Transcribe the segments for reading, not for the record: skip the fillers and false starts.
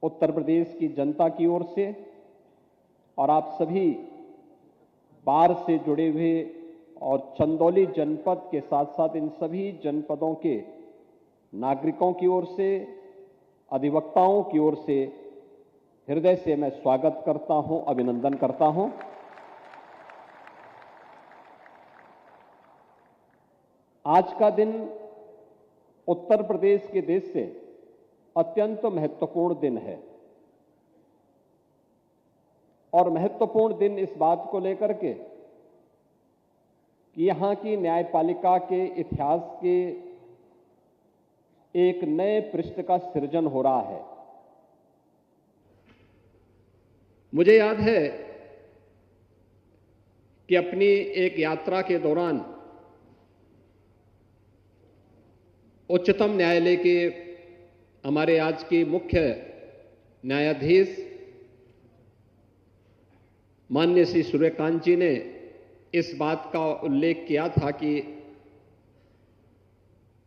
उत्तर प्रदेश की जनता की ओर से और आप सभी बाढ़ से जुड़े हुए और चंदौली जनपद के साथ साथ इन सभी जनपदों के नागरिकों की ओर से, अधिवक्ताओं की ओर से हृदय से मैं स्वागत करता हूं, अभिनंदन करता हूं। आज का दिन उत्तर प्रदेश के देश से अत्यंत महत्वपूर्ण दिन है और महत्वपूर्ण दिन इस बात को लेकर के कि यहां की न्यायपालिका के इतिहास के एक नए पृष्ठ का सृजन हो रहा है। मुझे याद है कि अपनी एक यात्रा के दौरान उच्चतम न्यायालय के हमारे आज के मुख्य न्यायाधीश माननीय श्री सूर्यकांत जी ने इस बात का उल्लेख किया था कि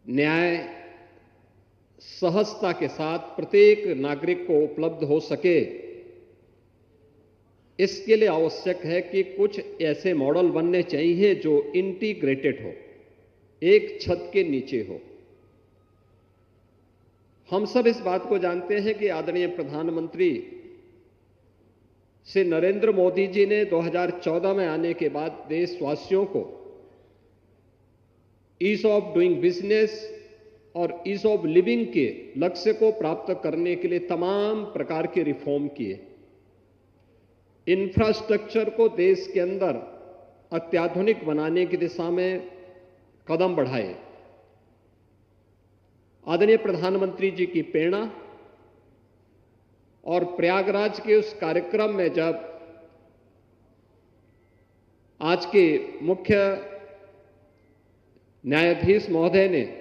न्याय सहजता के साथ प्रत्येक नागरिक को उपलब्ध हो सके, इसके लिए आवश्यक है कि कुछ ऐसे मॉडल बनने चाहिए जो इंटीग्रेटेड हो, एक छत के नीचे हो। हम सब इस बात को जानते हैं कि आदरणीय प्रधानमंत्री श्री नरेंद्र मोदी जी ने 2014 में आने के बाद देशवासियों को ईज ऑफ डूइंग बिजनेस और ईज ऑफ लिविंग के लक्ष्य को प्राप्त करने के लिए तमाम प्रकार के रिफॉर्म किए। इंफ्रास्ट्रक्चर को देश के अंदर अत्याधुनिक बनाने की दिशा में कदम बढ़ाए। आदरणीय प्रधानमंत्री जी की प्रेरणा और प्रयागराज के उस कार्यक्रम में जब आज के मुख्य न्यायाधीश महोदय ने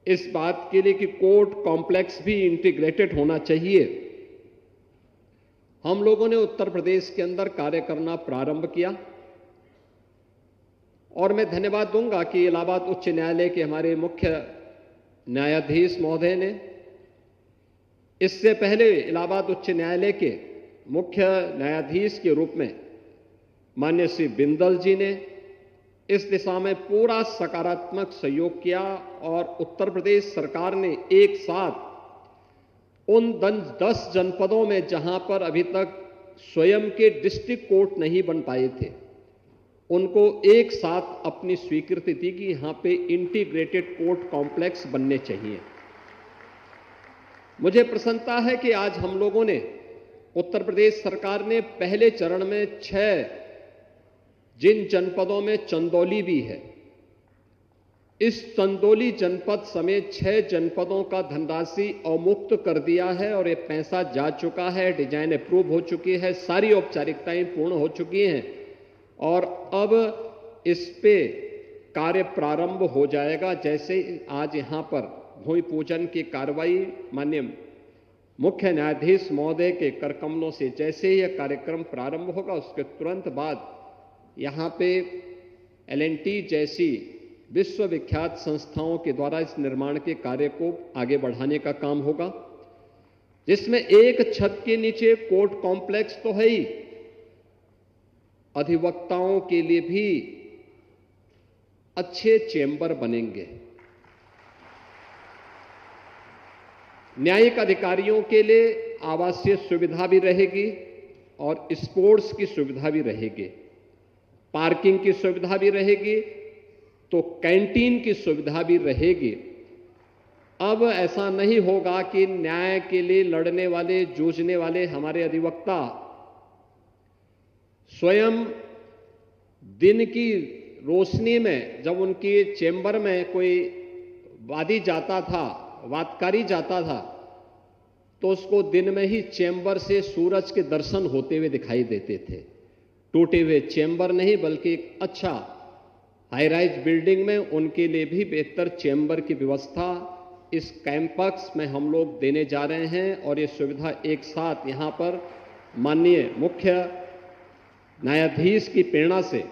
इस बात के लिए कि कोर्ट कॉम्प्लेक्स भी इंटीग्रेटेड होना चाहिए, हम लोगों ने उत्तर प्रदेश के अंदर कार्य करना प्रारंभ किया। और मैं धन्यवाद दूंगा कि इलाहाबाद उच्च न्यायालय के हमारे मुख्य न्यायाधीश महोदय ने इससे पहले इलाहाबाद उच्च न्यायालय के मुख्य न्यायाधीश के रूप में माननीय श्री बिंदल जी ने इस दिशा में पूरा सकारात्मक सहयोग किया और उत्तर प्रदेश सरकार ने एक साथ उन 10 जनपदों में जहां पर अभी तक स्वयं के डिस्ट्रिक्ट कोर्ट नहीं बन पाए थे, उनको एक साथ अपनी स्वीकृति दी कि यहां पे इंटीग्रेटेड कोर्ट कॉम्प्लेक्स बनने चाहिए। मुझे प्रसन्नता है कि आज हम लोगों ने, उत्तर प्रदेश सरकार ने पहले चरण में 6 जिन जनपदों में चंदौली भी है, इस चंदौली जनपद समेत 6 जनपदों का धनराशि अवमुक्त कर दिया है और ये पैसा जा चुका है, डिजाइन अप्रूव हो चुकी है, सारी औपचारिकताएं पूर्ण हो चुकी हैं और अब इस पे कार्य प्रारंभ हो जाएगा। जैसे आज यहां पर भूमि पूजन की कार्रवाई माननीय मुख्य न्यायाधीश महोदय के करकमलों से जैसे ही यह कार्यक्रम प्रारंभ होगा, उसके तुरंत बाद यहां पे L&T जैसी विश्वविख्यात संस्थाओं के द्वारा इस निर्माण के कार्य को आगे बढ़ाने का काम होगा, जिसमें एक छत के नीचे कोर्ट कॉम्प्लेक्स तो है ही, अधिवक्ताओं के लिए भी अच्छे चेंबर बनेंगे, न्यायिक अधिकारियों के लिए आवासीय सुविधा भी रहेगी और स्पोर्ट्स की सुविधा भी रहेगी, पार्किंग की सुविधा भी रहेगी, तो कैंटीन की सुविधा भी रहेगी। अब ऐसा नहीं होगा कि न्याय के लिए लड़ने वाले, जूझने वाले हमारे अधिवक्ता स्वयं दिन की रोशनी में जब उनकी चेंबर में कोई वादी जाता था, वादकारी जाता था, तो उसको दिन में ही चेंबर से सूरज के दर्शन होते हुए दिखाई देते थे। टूटे हुए चेंबर नहीं बल्कि एक अच्छा हाई राइज बिल्डिंग में उनके लिए भी बेहतर चेंबर की व्यवस्था इस कैंपस में हम लोग देने जा रहे हैं और ये सुविधा एक साथ यहां पर माननीय मुख्य न्यायाधीश की प्रेरणा से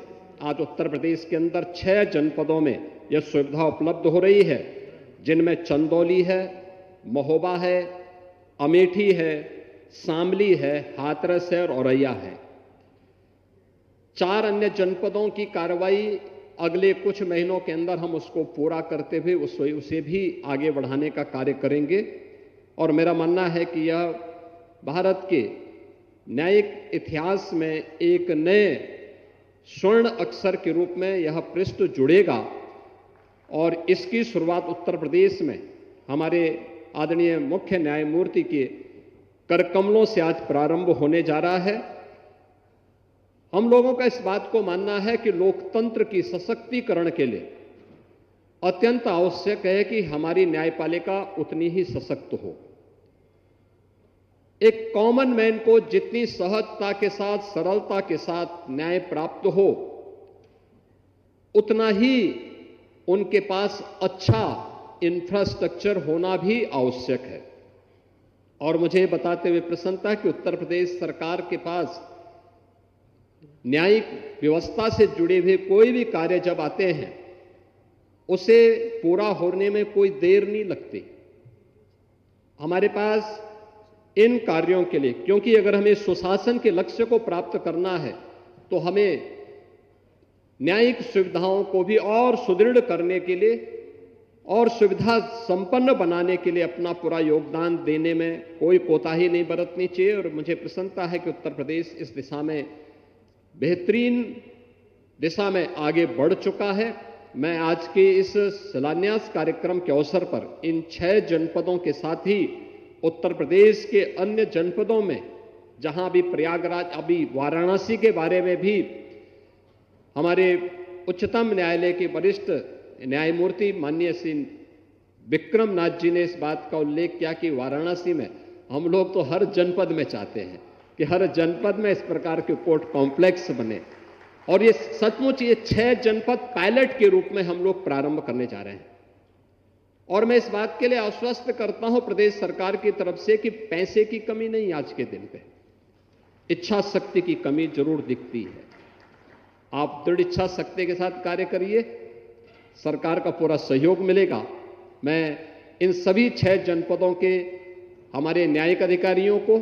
आज उत्तर प्रदेश के अंदर 6 जनपदों में यह सुविधा उपलब्ध हो रही है, जिनमें चंदौली है, महोबा है, अमेठी है, शामली है, हाथरस है और औरैया है। 4 अन्य जनपदों की कार्रवाई अगले कुछ महीनों के अंदर हम उसको पूरा करते हुए उसे भी आगे बढ़ाने का कार्य करेंगे। और मेरा मानना है कि यह भारत के न्यायिक इतिहास में एक नए स्वर्ण अक्षर के रूप में यह पृष्ठ जुड़ेगा और इसकी शुरुआत उत्तर प्रदेश में हमारे आदरणीय मुख्य न्यायमूर्ति के करकमलों से आज प्रारंभ होने जा रहा है। हम लोगों का इस बात को मानना है कि लोकतंत्र की सशक्तिकरण के लिए अत्यंत आवश्यक है कि हमारी न्यायपालिका उतनी ही सशक्त हो। एक कॉमन मैन को जितनी सहजता के साथ, सरलता के साथ न्याय प्राप्त हो, उतना ही उनके पास अच्छा इंफ्रास्ट्रक्चर होना भी आवश्यक है। और मुझे बताते हुए प्रसन्नता है कि उत्तर प्रदेश सरकार के पास न्यायिक व्यवस्था से जुड़े हुए कोई भी कार्य जब आते हैं, उसे पूरा होने में कोई देर नहीं लगती हमारे पास इन कार्यों के लिए। क्योंकि अगर हमें सुशासन के लक्ष्य को प्राप्त करना है तो हमें न्यायिक सुविधाओं को भी और सुदृढ़ करने के लिए और सुविधा संपन्न बनाने के लिए अपना पूरा योगदान देने में कोई कोताही नहीं बरतनी चाहिए। और मुझे प्रसन्नता है कि उत्तर प्रदेश इस दिशा में बेहतरीन दिशा में आगे बढ़ चुका है। मैं आज के इस शिलान्यास कार्यक्रम के अवसर पर इन 6 जनपदों के साथ ही उत्तर प्रदेश के अन्य जनपदों में, जहां भी प्रयागराज, अभी वाराणसी के बारे में भी हमारे उच्चतम न्यायालय के वरिष्ठ न्यायमूर्ति माननीय श्री विक्रम नाथ जी ने इस बात का उल्लेख किया कि वाराणसी में हम लोग तो हर जनपद में चाहते हैं कि हर जनपद में इस प्रकार के कोर्ट कॉम्प्लेक्स बने। और ये सचमुच ये 6 जनपद पायलट के रूप में हम लोग प्रारंभ करने जा रहे हैं। और मैं इस बात के लिए आश्वस्त करता हूं प्रदेश सरकार की तरफ से कि पैसे की कमी नहीं, आज के दिन पे इच्छा शक्ति की कमी जरूर दिखती है। आप दृढ़ इच्छा शक्ति के साथ कार्य करिए, सरकार का पूरा सहयोग मिलेगा। मैं इन सभी 6 जनपदों के हमारे न्यायिक अधिकारियों को,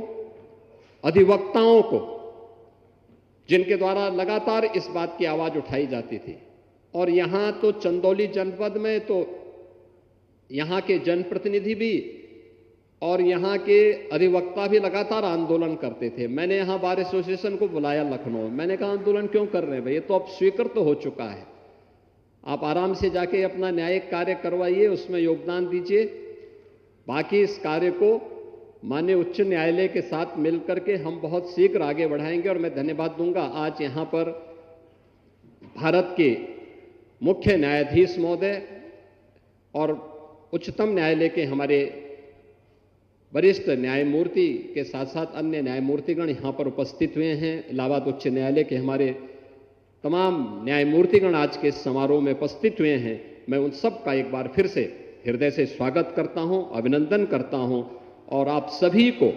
अधिवक्ताओं को, जिनके द्वारा लगातार इस बात की आवाज उठाई जाती थी, और यहां तो चंदौली जनपद में तो यहां के जनप्रतिनिधि भी और यहां के अधिवक्ता भी लगातार आंदोलन करते थे। मैंने यहां बार एसोसिएशन को बुलाया लखनऊ, मैंने कहा आंदोलन क्यों कर रहे हैं भाई, ये तो अब स्वीकृत तो हो चुका है, आप आराम से जाके अपना न्यायिक कार्य करवाइए, उसमें योगदान दीजिए। बाकी इस कार्य को माननीय उच्च न्यायालय के साथ मिलकर के हम बहुत शीघ्र आगे बढ़ाएंगे। और मैं धन्यवाद दूंगा आज यहां पर भारत के मुख्य न्यायाधीश महोदय और उच्चतम न्यायालय के हमारे वरिष्ठ न्यायमूर्ति के साथ साथ अन्य न्यायमूर्तिगण यहां पर उपस्थित हुए हैं। इलाहाबाद उच्च न्यायालय के हमारे तमाम न्यायमूर्तिगण आज के समारोह में उपस्थित हुए हैं। मैं उन सब का एक बार फिर से हृदय से स्वागत करता हूं, अभिनंदन करता हूं और आप सभी को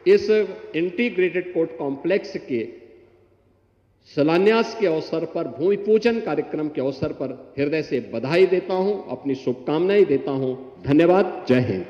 इस इंटीग्रेटेड कोर्ट कॉम्प्लेक्स के शिलान्यास के अवसर पर, भूमि पूजन कार्यक्रम के अवसर पर हृदय से बधाई देता हूं, अपनी शुभकामनाएं देता हूं। धन्यवाद। जय हिंद।